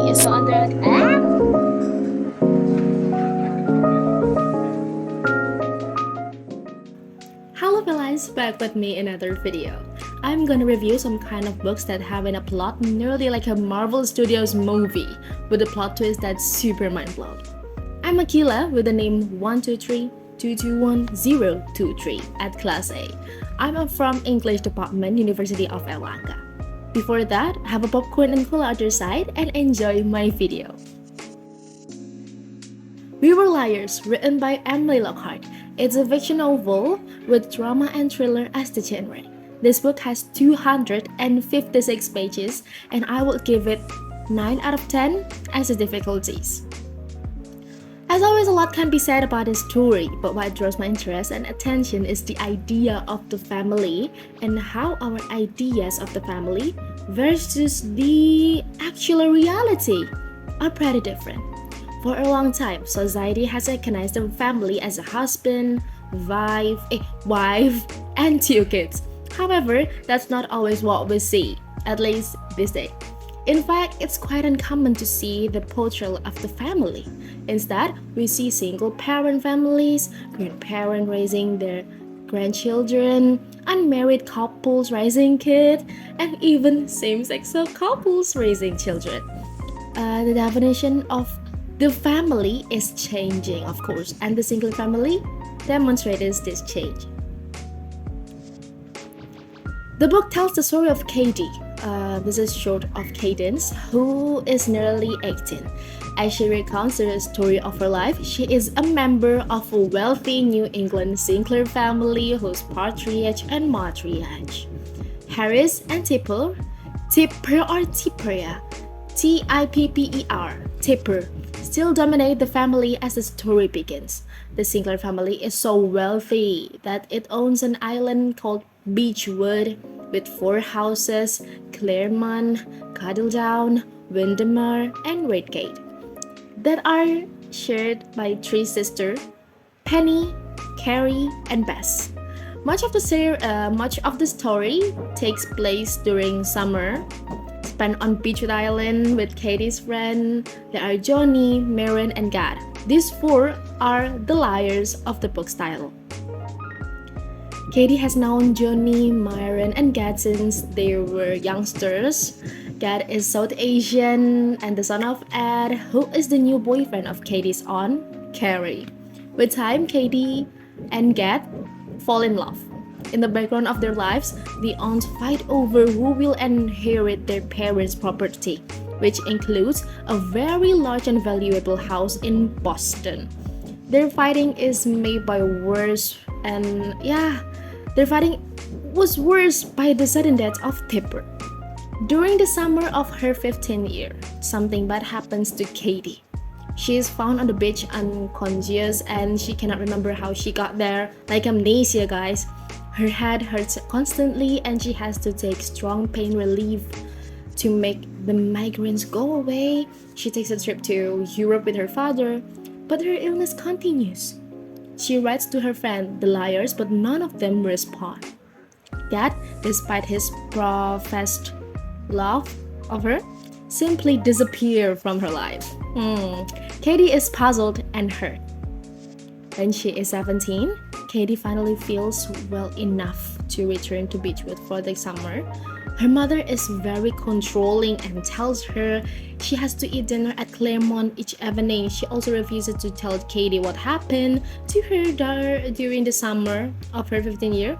You're so under Hello fellas, back with me in another video. I'm gonna review some kind of books that have in a plot nearly like a Marvel Studios movie with a plot twist that's super mind-blowing. I'm Akila with the name 123221023 at Class A. I'm from English Department, University of Erlangga. Before that, have a popcorn and cola other side and enjoy my video. We Were Liars, written by Emily Lockhart. It's a fiction novel with drama and thriller as the genre. This book has 256 pages and I would give it 9 out of 10 as the difficulties. As always, a lot can be said about this story, but what draws my interest and attention is the idea of the family and how our ideas of the family versus the actual reality are pretty different. For a long time, society has recognized the family as a husband, wife, and 2 kids. However, that's not always what we see, at least this day. In fact, it's quite uncommon to see the portrayal of the family. Instead, we see single-parent families, grandparents raising their grandchildren, unmarried couples raising kids, and even same-sex couples raising children. The definition of the family is changing, of course, and the single family demonstrates this change. The book tells the story of Katie, this is short of Cadence, who is nearly 18. As she recounts the story of her life, she is a member of a wealthy New England Sinclair family whose patriarch and matriarch, Harris and Tipper or Tipper, T-I-P-P-E-R, Tipper, still dominate the family as the story begins. The Sinclair family is so wealthy that it owns an island called Beechwood with 4 houses, Claremont, Cuddledown, Windermere, and Redgate, that are shared by 3 sisters, Penny, Carrie, and Bess. Much of the story takes place during summer, spent on Beechwood Island with Katie's friend. There are Johnny, Marin, and Gad. These 4 are the liars of the book's title. Katie has known Johnny, Myron, and Gad since they were youngsters. Gad is South Asian and the son of Ed, who is the new boyfriend of Katie's aunt, Carrie. With time, Katie and Gad fall in love. In the background of their lives, the aunts fight over who will inherit their parents' property, which includes a very large and valuable house in Boston. Their fighting is made by worse, and their fighting was worse by the sudden death of Tipper. During the summer of her 15th year, something bad happens to Katie. She is found on the beach unconscious and she cannot remember how she got there, like amnesia, guys. Her head hurts constantly and she has to take strong pain relief to make the migraines go away. She takes a trip to Europe with her father, but her illness continues. She writes to her friend, the liars, but none of them respond. Gad, despite his professed love of her, simply disappears from her life. Katie is puzzled and hurt. When she is 17, Katie finally feels well enough to return to Beechwood for the summer. Her mother is very controlling and tells her she has to eat dinner at Claremont each evening. She also refuses to tell Katie what happened to her during the summer of her 15th year.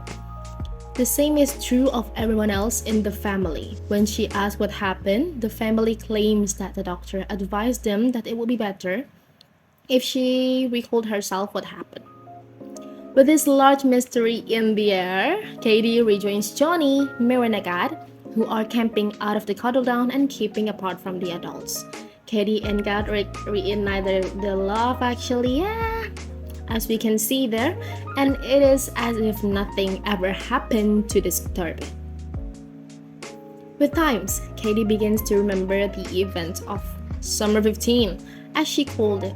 The same is true of everyone else in the family. When she asks what happened, the family claims that the doctor advised them that it would be better if she recalled herself what happened. With this large mystery in the air, Katie rejoins Johnny, Marin, and Gad, who are camping out of the Cuddledown and keeping apart from the adults. Katie and Gad reignite their love actually, as we can see there, and it is as if nothing ever happened to disturb it. With times, Katie begins to remember the events of Summer 15, as she called it.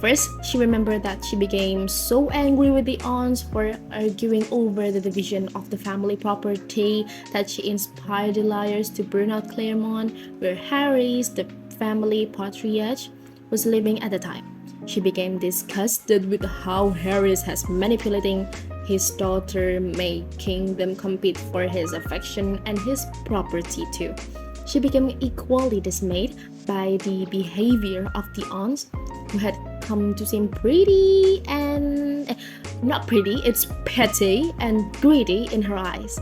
First, she remembered that she became so angry with the aunts for arguing over the division of the family property that she inspired the liars to burn out Claremont, where Harris, the family patriarch was living at the time. She became disgusted with how Harris has manipulating his daughter, making them compete for his affection and his property too. She became equally dismayed by the behavior of the aunts, who had come to seem pretty and not pretty, it's petty and greedy in her eyes.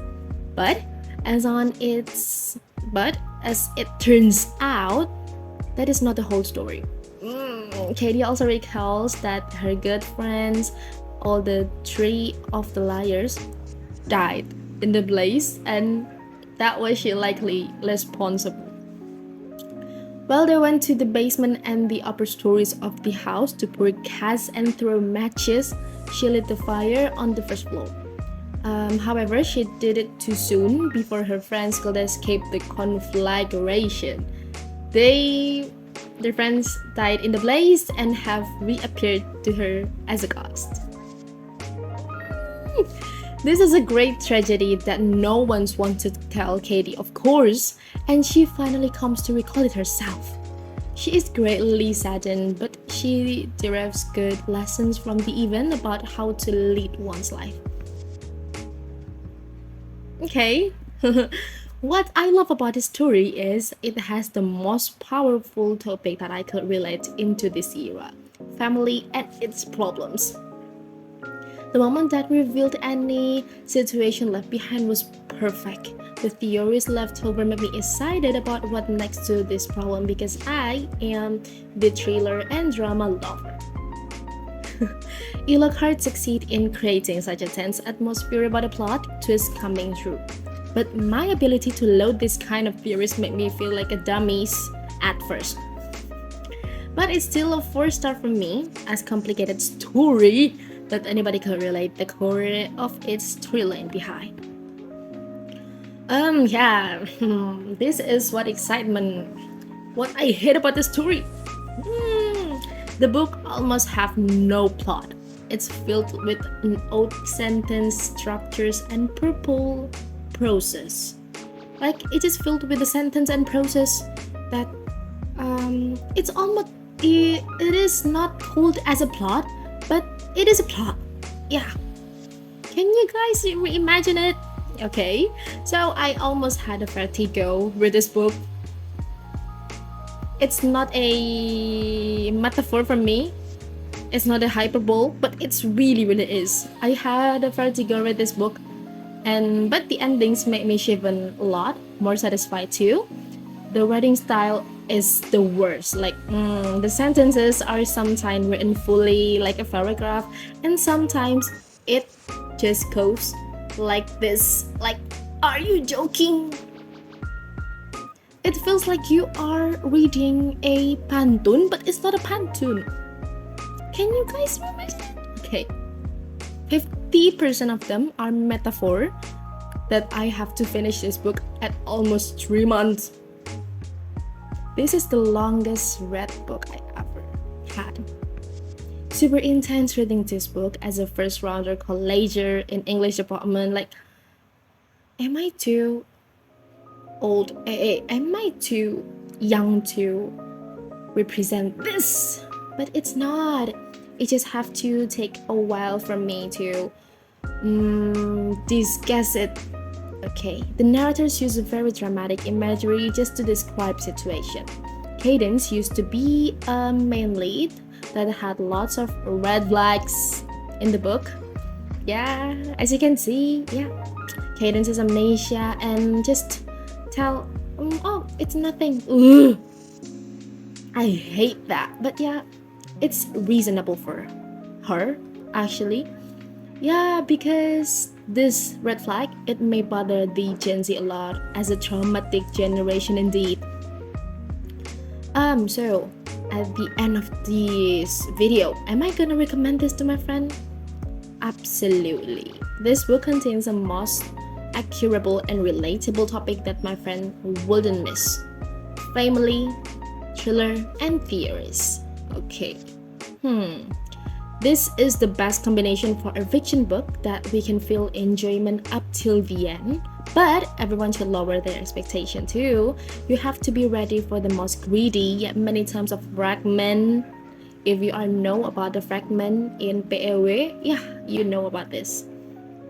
But as on its but as it turns out, that is not the whole story. Katie also recalls that her good friends, all the three of the liars, died in the blaze, and that was she likely responsible. Well, they went to the basement and the upper stories of the house to pour gas and throw matches. She lit the fire on the first floor. However, she did it too soon before her friends could escape the conflagration. Their friends died in the blaze and have reappeared to her as a ghost. This is a great tragedy that no one's wanted to tell Katie, of course, and she finally comes to recall it herself. She is greatly saddened, but she derives good lessons from the event about how to lead one's life. Okay. What I love about this story is it has the most powerful topic that I could relate into this era: family and its problems. The moment that revealed any situation left behind was perfect. The theories left over made me excited about what next to this problem because I am the thriller and drama lover. Lockhart succeed in creating such a tense atmosphere about a plot twist coming true. But my ability to load this kind of theories made me feel like a dummy at first. But it's still a 4-star from me, as complicated story that anybody could relate the core of its storyline behind. This is what I hate about the story. The book almost have no plot. It's filled with odd sentence structures and purple process. Like it is filled with the sentence and process that it's almost it is not called as a plot, but it is a plot. Yeah. Can you guys imagine it? Okay. So I almost had a vertigo with this book. It's not a metaphor for me. It's not a hyperbole, but it's really is. I had a vertigo with this book, but the endings made me shiver a lot, more satisfied too. The writing style is the worst. Like the sentences are sometimes written fully like a paragraph, and sometimes it just goes like this. Like, are you joking? It feels like you are reading a pantun, but it's not a pantun. Can you guys imagine? Okay. 50% of them are metaphor that I have to finish this book at almost 3 months. This is the longest read book I ever had. Super intense reading this book as a first rounder colleger in English department. Like, am I too old? Am I too young to represent this? But it's not. It just have to take a while for me to discuss it. Okay, the narrators use a very dramatic imagery just to describe situation. Cadence used to be a main lead that had lots of red flags in the book. Yeah, as you can see, yeah. Cadence is amnesia and just tell, oh, it's nothing. Ugh. I hate that, but yeah, it's reasonable for her, actually. Yeah, because this red flag, it may bother the Gen Z a lot as a traumatic generation indeed. So at the end of this video, am I gonna recommend this to my friend? Absolutely. This book contains the most accurate and relatable topic that my friend wouldn't miss: family, thriller, and theories. Okay. This is the best combination for a fiction book that we can feel enjoyment up till the end, But everyone should lower their expectation too. You have to be ready for the most greedy yet many times of fragment. If you are know about the fragment in POV, yeah, you know about this.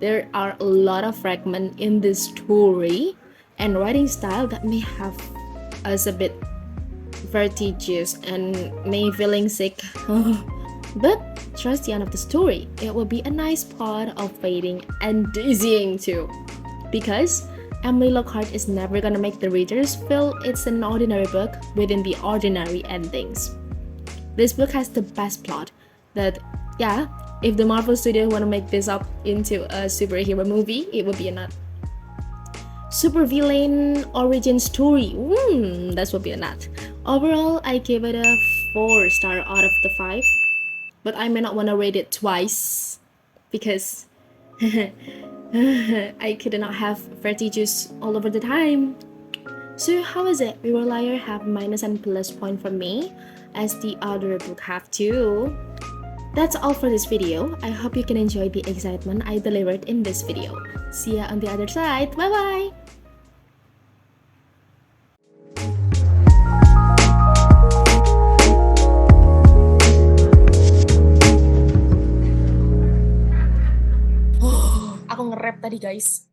There are a lot of fragment in this story and writing style that may have us a bit vertiginous and may feeling sick. But trust the end of the story. It will be a nice part of fading and dizzying too. Because Emily Lockhart is never gonna make the readers feel it's an ordinary book within the ordinary endings. This book has the best plot that, yeah, if the Marvel Studio wanna make this up into a superhero movie, it would be a nut. Supervillain origin story, that would be a nut. Overall, I give it a 4-star out of the 5, but I may not wanna rate it twice because I could not have vertiges all over the time. So how is it? We Were Liar have minus and plus point from me, as the other book have too. That's all for this video. I hope you can enjoy the excitement I delivered in this video. See ya on the other side. Bye bye! Aku nge-rap tadi guys.